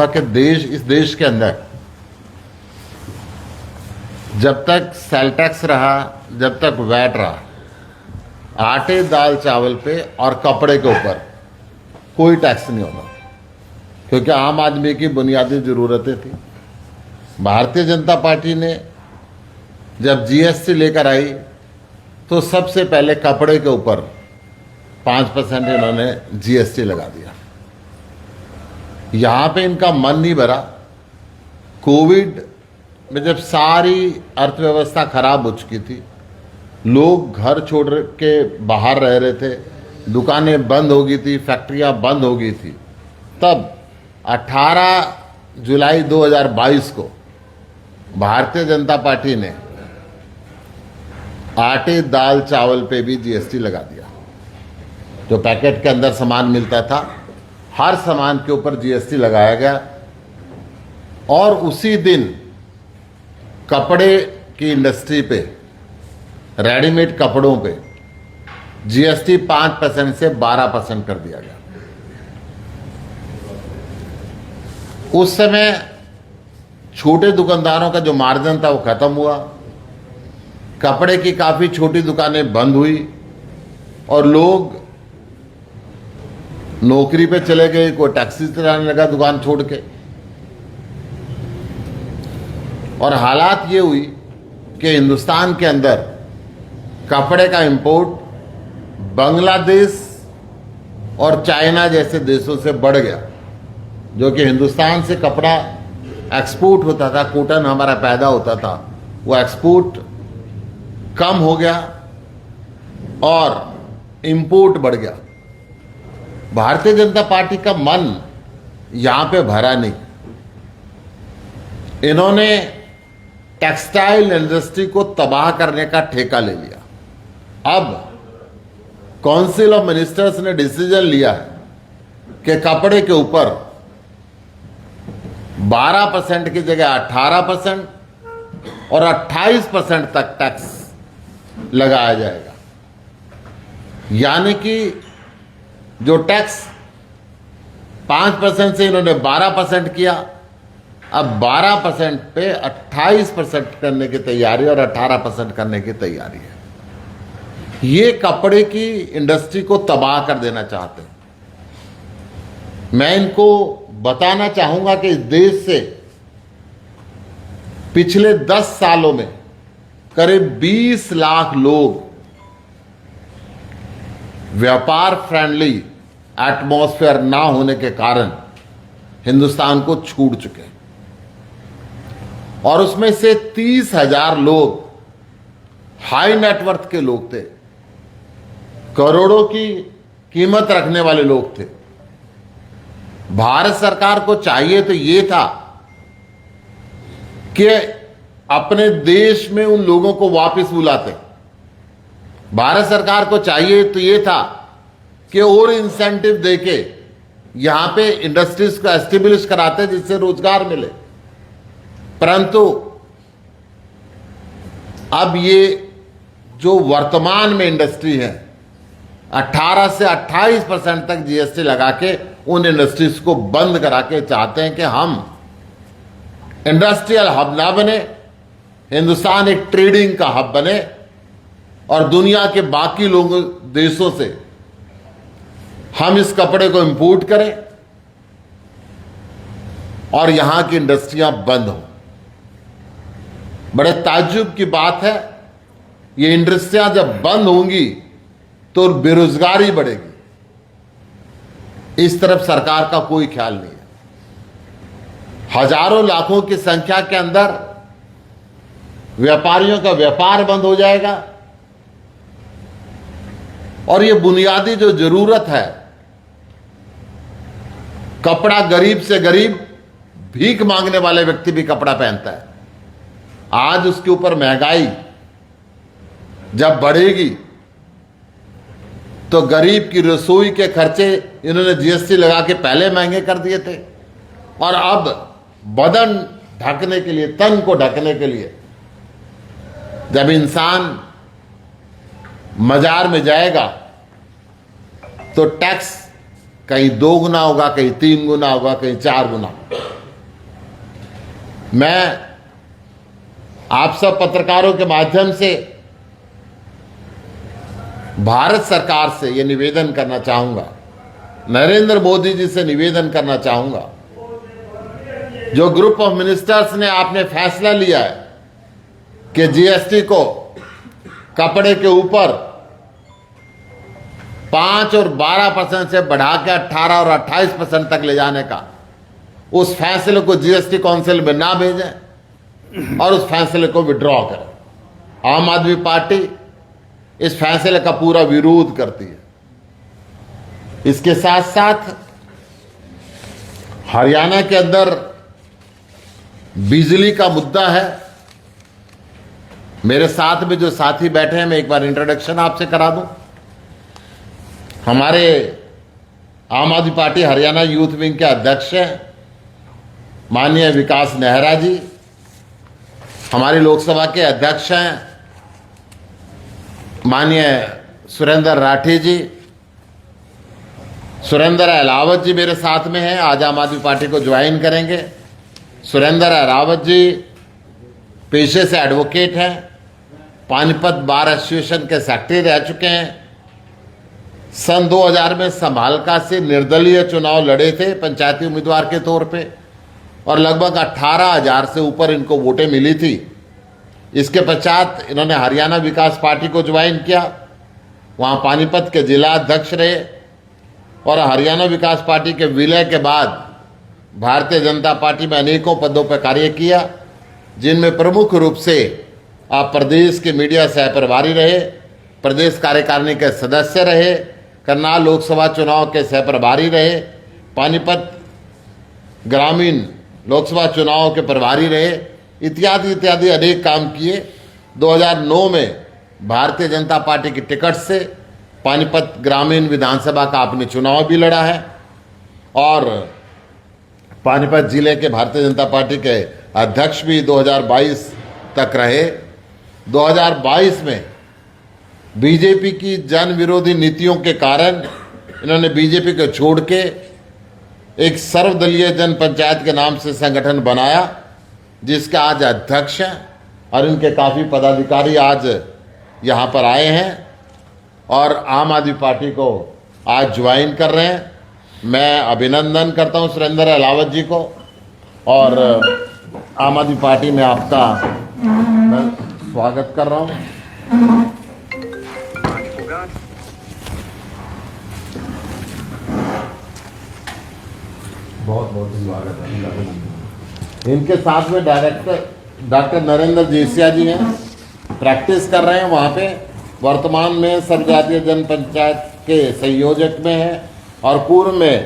कि इस देश के अंदर जब तक सेल टैक्स रहा, जब तक वैट रहा, आटे दाल चावल पे और कपड़े के ऊपर कोई टैक्स नहीं होगा, क्योंकि आम आदमी की बुनियादी जरूरतें थी। भारतीय जनता पार्टी ने जब जीएसटी लेकर आई तो सबसे पहले कपड़े के ऊपर 5% इन्होंने जीएसटी लगा दिया। यहां पे इनका मन नहीं भरा। कोविड में जब सारी अर्थव्यवस्था खराब हो चुकी थी, लोग घर छोड़ के बाहर रह रहे थे, दुकानें बंद हो गई थी, फैक्ट्रियां बंद हो गई थी, तब 18 जुलाई 2022 को भारतीय जनता पार्टी ने आटे दाल चावल पे भी जीएसटी लगा दिया। जो पैकेट के अंदर सामान मिलता था, हर सामान के ऊपर जीएसटी लगाया गया। और उसी दिन कपड़े की इंडस्ट्री पे, रेडीमेड कपड़ों पे जीएसटी 5% से 12% कर दिया गया। उस समय छोटे दुकानदारों का जो मार्जिन था वो खत्म हुआ, कपड़े की काफी छोटी दुकानें बंद हुई और लोग नौकरी पे चले गए, कोई टैक्सी चलाने लगा दुकान छोड़ के। और हालात ये हुई कि हिंदुस्तान के अंदर कपड़े का इंपोर्ट बांग्लादेश और चाइना जैसे देशों से बढ़ गया। जो कि हिंदुस्तान से कपड़ा एक्सपोर्ट होता था, कॉटन हमारा पैदा होता था, वो एक्सपोर्ट कम हो गया और इंपोर्ट बढ़ गया। भारतीय जनता पार्टी का मन यहां पे भरा नहीं। इन्होंने टेक्सटाइल इंडस्ट्री को तबाह करने का ठेका ले लिया। अब काउंसिल ऑफ मिनिस्टर्स ने डिसीजन लिया है कि कपड़े के ऊपर 12% की जगह 18% और 28% तक टैक्स लगाया जाएगा। यानी कि जो टैक्स 5% से इन्होंने 12% किया, अब 12% पे 28% करने की तैयारी और 18% करने की तैयारी है। ये कपड़े की इंडस्ट्री को तबाह कर देना चाहते हैं। मैं इनको बताना चाहूंगा कि इस देश से पिछले 10 सालों में करीब 20 लाख लोग व्यापार फ्रेंडली एटमॉस्फेयर ना होने के कारण हिंदुस्तान को छोड़ चुके हैं। और उसमें से 30,000 लोग हाई नेटवर्थ के लोग थे, करोड़ों की कीमत रखने वाले लोग थे। भारत सरकार को चाहिए तो ये था कि अपने देश में उन लोगों को वापस बुलाते। भारत सरकार को चाहिए तो ये था कि और इंसेंटिव देके यहां पे इंडस्ट्रीज को एस्टेब्लिश कराते जिससे रोजगार मिले। परंतु अब ये जो वर्तमान में इंडस्ट्री है, 18 से 28% तक जीएसटी लगा के उन इंडस्ट्रीज को बंद करा के चाहते हैं कि हम इंडस्ट्रियल हब ना बने, हिंदुस्तान एक ट्रेडिंग का हब बने और दुनिया के बाकी लोगों देशों से हम इस कपड़े को इंपोर्ट करें और यहां की इंडस्ट्रियां बंद हो। बड़े ताज्जुब की बात है, ये इंडस्ट्रियां जब बंद होंगी तो बेरोजगारी बढ़ेगी। इस तरफ सरकार का कोई ख्याल नहीं है। हजारों लाखों की संख्या के अंदर व्यापारियों का व्यापार बंद हो जाएगा और ये बुनियादी जो जरूरत है, कपड़ा, गरीब से गरीब भीख मांगने वाले व्यक्ति भी कपड़ा पहनता है। आज उसके ऊपर महंगाई जब बढ़ेगी तो गरीब की रसोई के खर्चे इन्होंने जीएसटी लगा के पहले महंगे कर दिए थे और अब बदन ढकने के लिए, तन को ढकने के लिए जब इंसान बाजार में जाएगा तो टैक्स कहीं 2 गुना होगा, कहीं 3 गुना होगा, कहीं 4 गुना। मैं आप सब पत्रकारों के माध्यम से भारत सरकार से ये निवेदन करना चाहूंगा, नरेंद्र मोदी जी से निवेदन करना चाहूंगा, जो ग्रुप ऑफ मिनिस्टर्स ने आपने फैसला लिया है कि जीएसटी को कपड़े के ऊपर 5 और 12% से बढ़ा के 18 और 28% तक ले जाने का, उस फैसले को जीएसटी काउंसिल में ना भेजें और उस फैसले को विड्रॉ करें। आम आदमी पार्टी इस फैसले का पूरा विरोध करती है। इसके साथ साथ हरियाणा के अंदर बिजली का मुद्दा है। मेरे साथ में जो साथी बैठे हैं, मैं एक बार इंट्रोडक्शन आपसे करा दूं। हमारे आम आदमी पार्टी हरियाणा यूथ विंग के अध्यक्ष हैं माननीय विकास नेहरा जी। हमारी लोकसभा के अध्यक्ष हैं माननीय सुरेंद्र राठी जी। सुरेंद्र अहलावत जी मेरे साथ में हैं, आज आम आदमी पार्टी को ज्वाइन करेंगे। सुरेंद्र अहलावत जी पेशे से एडवोकेट हैं, पानीपत बार एसोसिएशन के सेक्रेटरी रह चुके हैं। सन 2000 में समालका से निर्दलीय चुनाव लड़े थे पंचायती उम्मीदवार के तौर पे और लगभग 18,000 से ऊपर इनको वोटें मिली थी। इसके पश्चात इन्होंने हरियाणा विकास पार्टी को ज्वाइन किया, वहाँ पानीपत के जिला अध्यक्ष रहे और हरियाणा विकास पार्टी के विलय के बाद भारतीय जनता पार्टी में अनेकों पदों पर कार्य किया, जिनमें प्रमुख रूप से आप प्रदेश के मीडिया सह प्रभारी रहे, प्रदेश कार्यकारिणी के सदस्य रहे, करनाल लोकसभा चुनाव के सह प्रभारी रहे, पानीपत ग्रामीण लोकसभा चुनाव के प्रभारी रहे, इत्यादि इत्यादि अनेक काम किए। 2009 में भारतीय जनता पार्टी की टिकट से पानीपत ग्रामीण विधानसभा का आपने चुनाव भी लड़ा है और पानीपत जिले के भारतीय जनता पार्टी के अध्यक्ष भी 2022 तक रहे। 2022 में बीजेपी की जन विरोधी नीतियों के कारण इन्होंने बीजेपी को छोड़ के एक सर्वदलीय जन पंचायत के नाम से संगठन बनाया, जिसके आज अध्यक्ष हैं और इनके काफ़ी पदाधिकारी आज यहाँ पर आए हैं और आम आदमी पार्टी को आज ज्वाइन कर रहे हैं। मैं अभिनंदन करता हूँ सुरेंद्र अहलावत जी को और आम आदमी पार्टी में आपका मैं स्वागत कर रहा हूँ। बहुत बहुत स्वागत है। इनके साथ में डायरेक्टर डॉक्टर नरेंद्र जेसिया जी हैं, प्रैक्टिस कर रहे हैं वहाँ पे, वर्तमान में सर्वजातीय जन पंचायत के संयोजक में हैं और पूर्व में